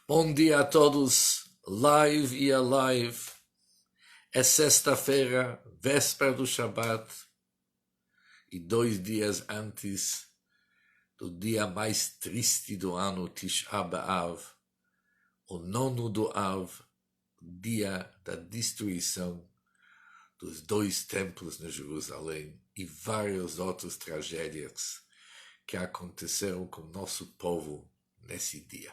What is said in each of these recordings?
Bom dia a todos, live e alive. É sexta-feira, véspera do Shabat, e 2 dias antes do dia mais triste do ano, Tisha B'Av, o nono do Av, dia da destruição dos 2 templos na Jerusalém e várias outras tragédias que aconteceram com o nosso povo nesse dia.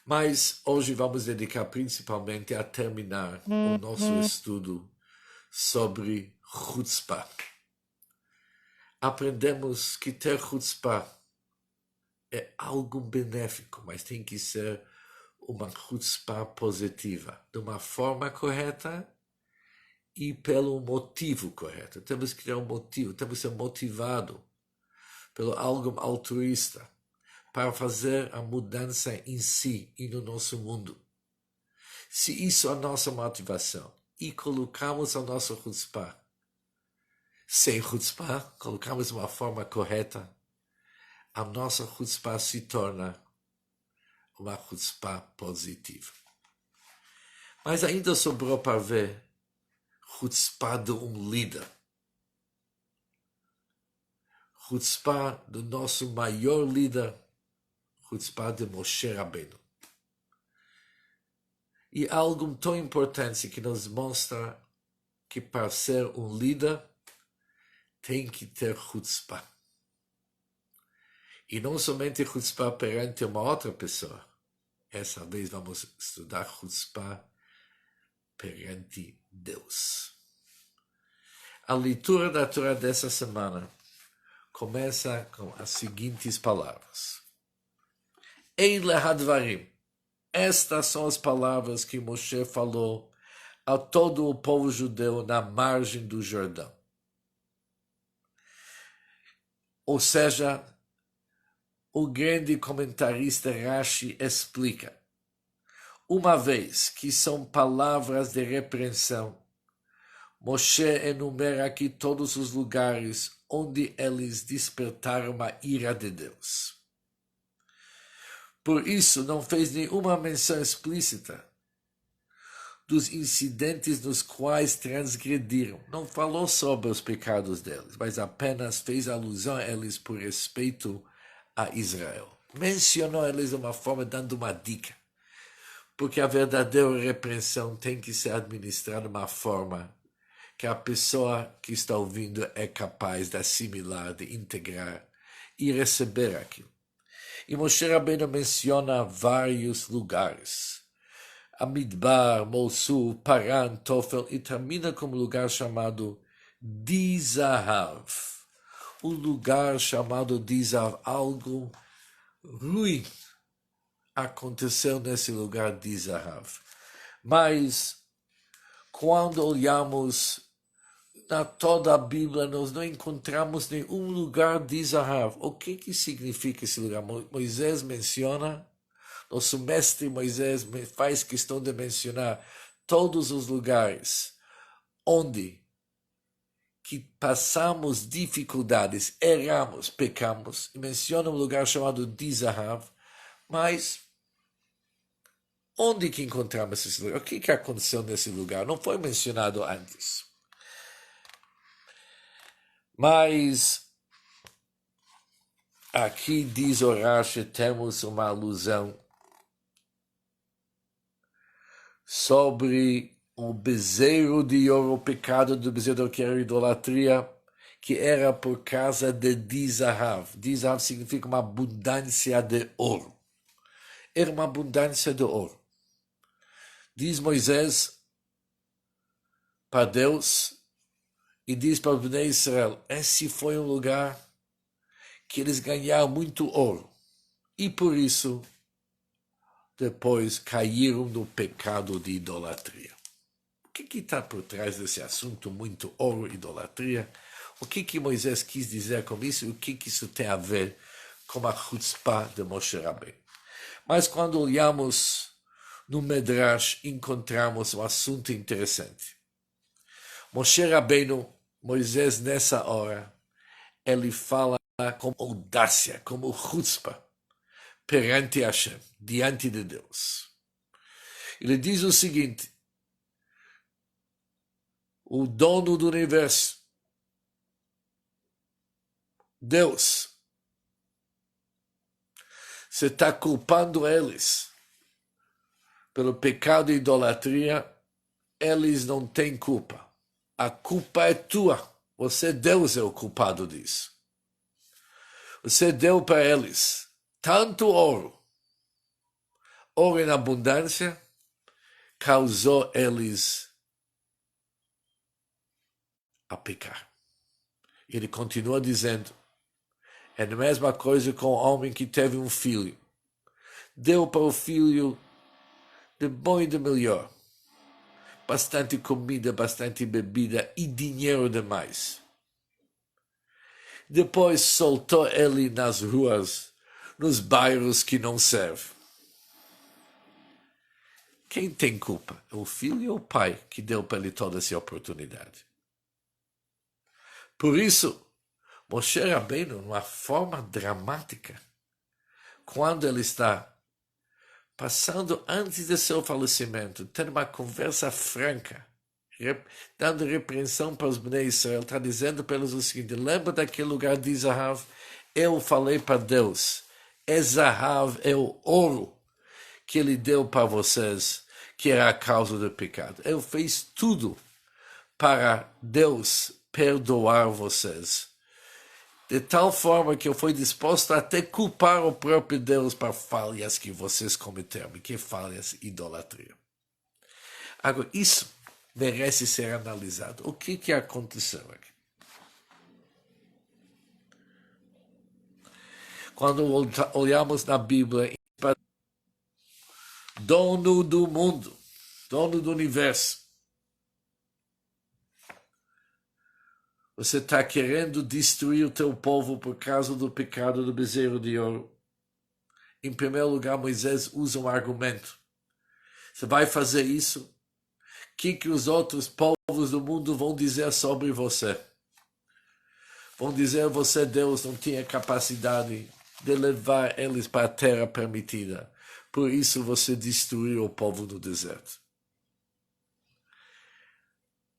Mas hoje vamos dedicar principalmente a terminar o nosso estudo sobre chutzpah. Aprendemos que ter chutzpah é algo benéfico, mas tem que ser uma chutzpah positiva, de uma forma correta e pelo motivo correto. Temos que ter um motivo, temos que ser motivado pelo algo altruísta, para fazer a mudança em si e no nosso mundo. Se isso é a nossa motivação e colocamos a nossa chutzpah, sem chutzpah, colocamos de uma forma correta, a nossa chutzpah se torna uma chutzpah positiva. Mas ainda sobrou para ver chutzpah de um líder. Chutzpah do nosso maior líder, chutzpah de Moshe Rabbeinu. E algo tão importante que nos mostra que para ser um líder tem que ter chutzpah. E não somente chutzpah perante uma outra pessoa. Essa vez vamos estudar chutzpah perante Deus. A leitura da Torá dessa semana começa com as seguintes palavras. Eile hadvarim. Estas são as palavras que Moshe falou a todo o povo judeu na margem do Jordão. Ou seja, o grande comentarista Rashi explica, uma vez que são palavras de repreensão, Moshe enumera aqui todos os lugares onde eles despertaram a ira de Deus. Por isso, não fez nenhuma menção explícita dos incidentes nos quais transgrediram. Não falou sobre os pecados deles, mas apenas fez alusão a eles por respeito a Israel. Mencionou eles de uma forma, dando uma dica. Porque a verdadeira repreensão tem que ser administrada de uma forma que a pessoa que está ouvindo é capaz de assimilar, de integrar e receber aquilo. E Moshe Rabbeinu menciona vários lugares. Amidbar, Mosul, Paran, Tofel, e termina com um lugar chamado Dizahav. O lugar chamado Dizahav, algo ruim aconteceu nesse lugar Dizahav. Mas, quando olhamos na toda a Bíblia, nós não encontramos nenhum lugar de Zahav. O que significa esse lugar? Moisés menciona, nosso mestre Moisés faz questão de mencionar todos os lugares onde que passamos dificuldades, erramos, pecamos, e menciona um lugar chamado Dizahav, mas onde que encontramos esse lugar? O que aconteceu nesse lugar? Não foi mencionado antes. Mas aqui diz o Rashi, temos uma alusão sobre o bezerro de ouro, o pecado do bezerro de ouro, que era idolatria, que era por causa de Dizahav. Dizahav significa uma abundância de ouro. Era uma abundância de ouro. Diz Moisés para Deus, e diz para o Bnei Israel, esse foi um lugar que eles ganharam muito ouro. E por isso, depois caíram no pecado de idolatria. O que está por trás desse assunto, muito ouro e idolatria? O que Moisés quis dizer com isso? E o que isso tem a ver com a chutzpah de Moshe Rabbeinu? Mas quando olhamos no Medrash, encontramos um assunto interessante. Moshe Rabbeinu, Moisés, nessa hora, ele fala com audácia, como chutzpah, perante Hashem, diante de Deus. Ele diz o seguinte: o dono do universo, Deus, você está culpando eles pelo pecado e idolatria, eles não têm culpa. A culpa é tua. Você, Deus, é o culpado disso. Você deu para eles tanto ouro em abundância, causou eles a pecar. Ele continua dizendo, é a mesma coisa com o homem que teve um filho. Deu para o filho de bom e de melhor. Bastante comida, bastante bebida e dinheiro demais. Depois soltou ele nas ruas, nos bairros que não servem. Quem tem culpa? É o filho ou o pai que deu para ele toda essa oportunidade? Por isso, Moshe Rabbeinu, de uma forma dramática, quando ele está passando antes de seu falecimento, tendo uma conversa franca, dando repreensão para os Bnei Israel, está dizendo para eles o seguinte: lembra daquele lugar de Zahav? Eu falei para Deus, é Zahav, é o ouro que ele deu para vocês, que era a causa do pecado. Eu fiz tudo para Deus perdoar vocês, de tal forma que eu fui disposto a até culpar o próprio Deus para falhas que vocês cometeram, que falhas idolatria. Agora, isso merece ser analisado. O que aconteceu aqui? Quando olhamos na Bíblia, dono do mundo, dono do universo, você está querendo destruir o teu povo por causa do pecado do bezerro de ouro. Em primeiro lugar, Moisés usa um argumento. Você vai fazer isso? O que os outros povos do mundo vão dizer sobre você? Vão dizer que você, Deus, não tinha capacidade de levar eles para a terra permitida. Por isso você destruiu o povo no deserto.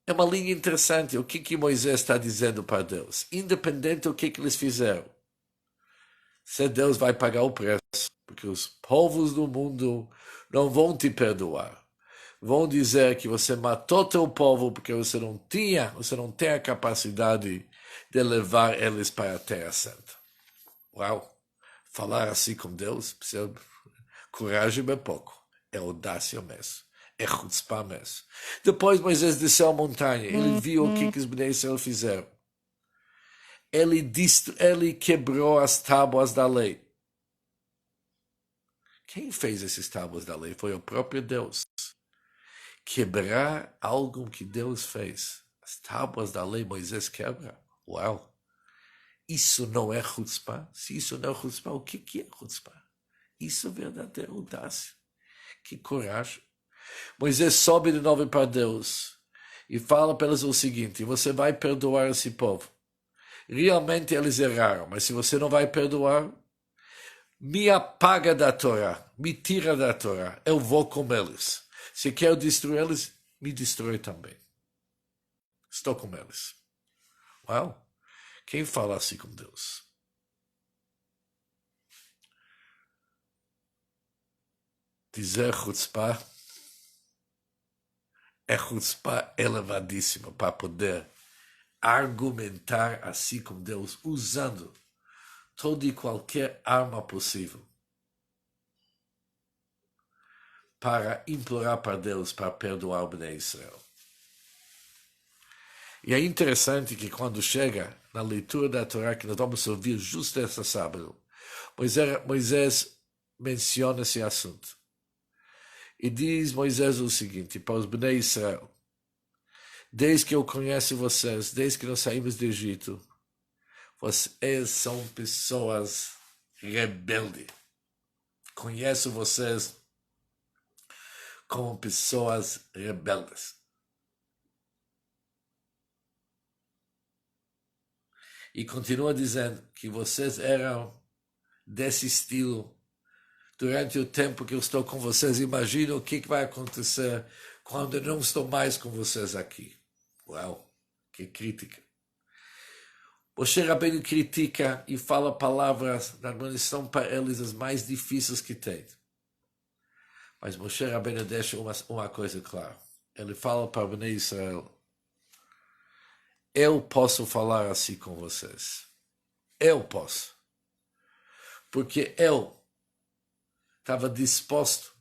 É uma linha interessante. O que Moisés está dizendo para Deus? Independente do que eles fizeram, se Deus vai pagar o preço, porque os povos do mundo não vão te perdoar. Vão dizer que você matou teu povo porque você não tem a capacidade de levar eles para a Terra Santa. Uau! Falar assim com Deus, coragem é pouco, é audácia mesmo. É chutzpah mesmo. Depois Moisés desceu a montanha. Ele viu o que os Bnei Israel fizeram. Ele quebrou as tábuas da lei. Quem fez esses tábuas da lei? Foi o próprio Deus. Quebrar algo que Deus fez. As tábuas da lei Moisés quebra. Uau! Isso não é chutzpah? Se isso não é chutzpah, o que é chutzpah? Isso é verdadeira audácia. Que coragem. Moisés sobe de novo para Deus e fala para eles o seguinte: você vai perdoar esse povo. Realmente eles erraram, mas se você não vai perdoar, me apaga da Torá, me tira da Torá, eu vou com eles. Se quero destruir eles, me destrói também. Estou com eles. Uau! Quem fala assim com Deus? Dizer chutzpah é chutzpah elevadíssima para poder argumentar assim com Deus, usando toda e qualquer arma possível para implorar para Deus para perdoar o Bnei Israel. E é interessante que quando chega na leitura da Torá, que nós vamos ouvir justo essa sábado, Moisés menciona esse assunto. E diz Moisés o seguinte para os Bnei Israel: desde que eu conheço vocês, desde que nós saímos do Egito, vocês são pessoas rebeldes. Conheço vocês como pessoas rebeldes. E continua dizendo que vocês eram desse estilo durante o tempo que eu estou com vocês. Imagina o que vai acontecer quando eu não estou mais com vocês aqui. Uau, que crítica. Moshe Rabbeinu critica e fala palavras na admonição para eles as mais difíceis que tem. Mas Moshe Rabbeinu deixa uma coisa clara. Ele fala para Bnei Israel: eu posso falar assim com vocês. Eu posso. Porque eu estava disposto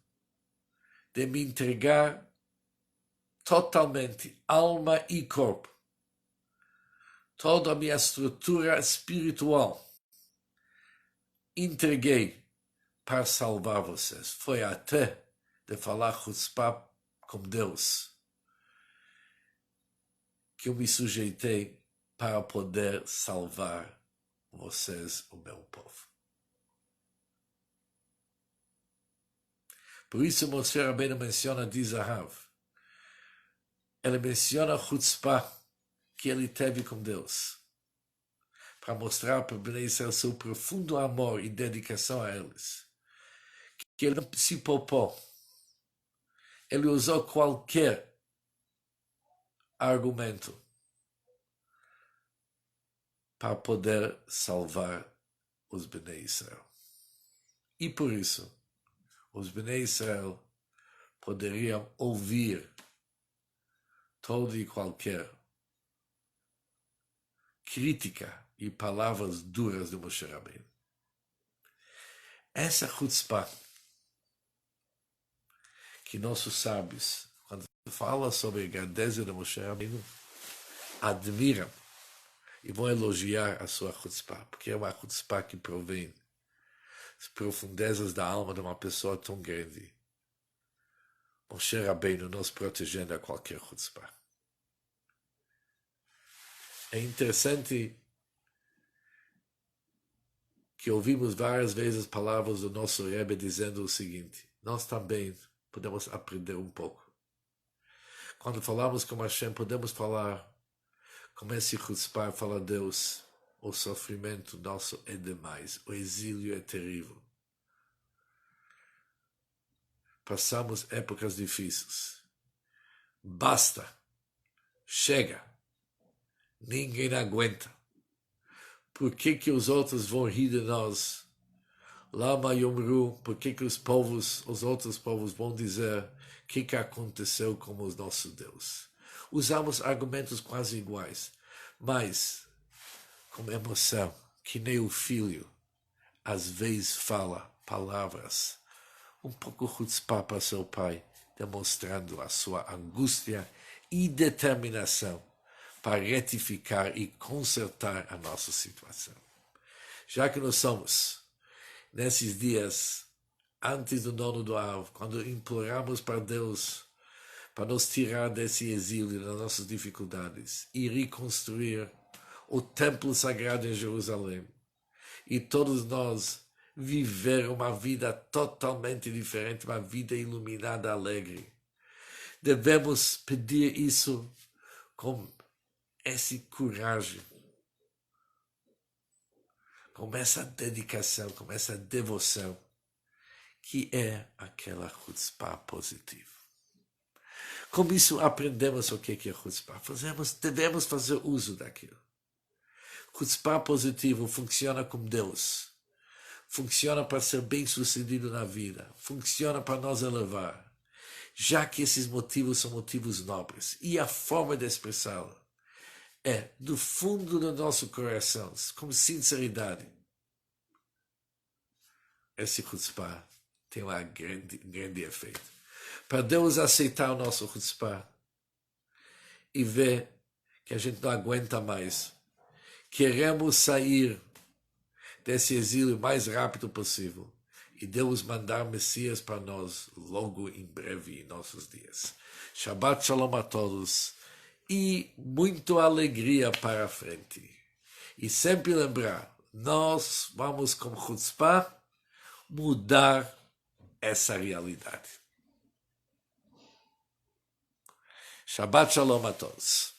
de me entregar totalmente, alma e corpo. Toda a minha estrutura espiritual entreguei para salvar vocês. Foi até de falar chutzpah com Deus que eu me sujeitei para poder salvar vocês, o meu povo. Por isso Moshe Rabbeinu menciona de Zahav. Ele menciona chutzpah que ele teve com Deus, para mostrar para Bnei Israel seu profundo amor e dedicação a eles, que ele não se poupou, ele usou qualquer argumento para poder salvar os Bnei Israel. E por isso, os Bnei Israel poderiam ouvir toda e qualquer crítica e palavras duras de Moshe Rabbeinu. Essa chutzpah que nossos sábios, quando falam sobre a grandeza de Moshe Rabbeinu, admiram e vão elogiar a sua chutzpah, porque é uma chutzpah que provém das profundezas da alma de uma pessoa tão grande. Moshe Rabbeinu nos protegendo a qualquer chutzpah. É interessante que ouvimos várias vezes palavras do nosso Rebbe dizendo o seguinte: nós também podemos aprender um pouco. Quando falamos com Hashem, podemos falar como esse chutzpah, fala Deus, o sofrimento nosso é demais, o exílio é terrível. Passamos épocas difíceis. Basta, chega. Ninguém aguenta. Por que os outros vão rir de nós? Lama Yomru, por que os outros povos vão dizer o que aconteceu com o nosso Deus? Usamos argumentos quase iguais, mas com emoção, que nem o filho, às vezes fala palavras um pouco chutzpah para seu pai, demonstrando a sua angústia e determinação para retificar e consertar a nossa situação. Já que nós somos, nesses dias, antes do nono do Av, quando imploramos para Deus, para nos tirar desse exílio, das nossas dificuldades, e reconstruir o templo sagrado em Jerusalém, e todos nós viver uma vida totalmente diferente, uma vida iluminada, alegre. Devemos pedir isso com essa coragem, com essa dedicação, com essa devoção, que é aquela chutzpah positiva. Com isso aprendemos o que é chutzpah. Devemos fazer uso daquilo. Chutzpah positivo funciona com Deus. Funciona para ser bem-sucedido na vida. Funciona para nos elevar. Já que esses motivos são motivos nobres. E a forma de expressá-lo é do fundo do nosso coração, com sinceridade. Esse chutzpah tem um grande efeito. Para Deus aceitar o nosso chutzpah e ver que a gente não aguenta mais. Queremos sair desse exílio o mais rápido possível. E Deus mandar Messias para nós logo em breve em nossos dias. Shabbat Shalom a todos. E muita alegria para a frente. E sempre lembrar, nós vamos com chutzpah mudar essa realidade. Shabbat Shalom a todos.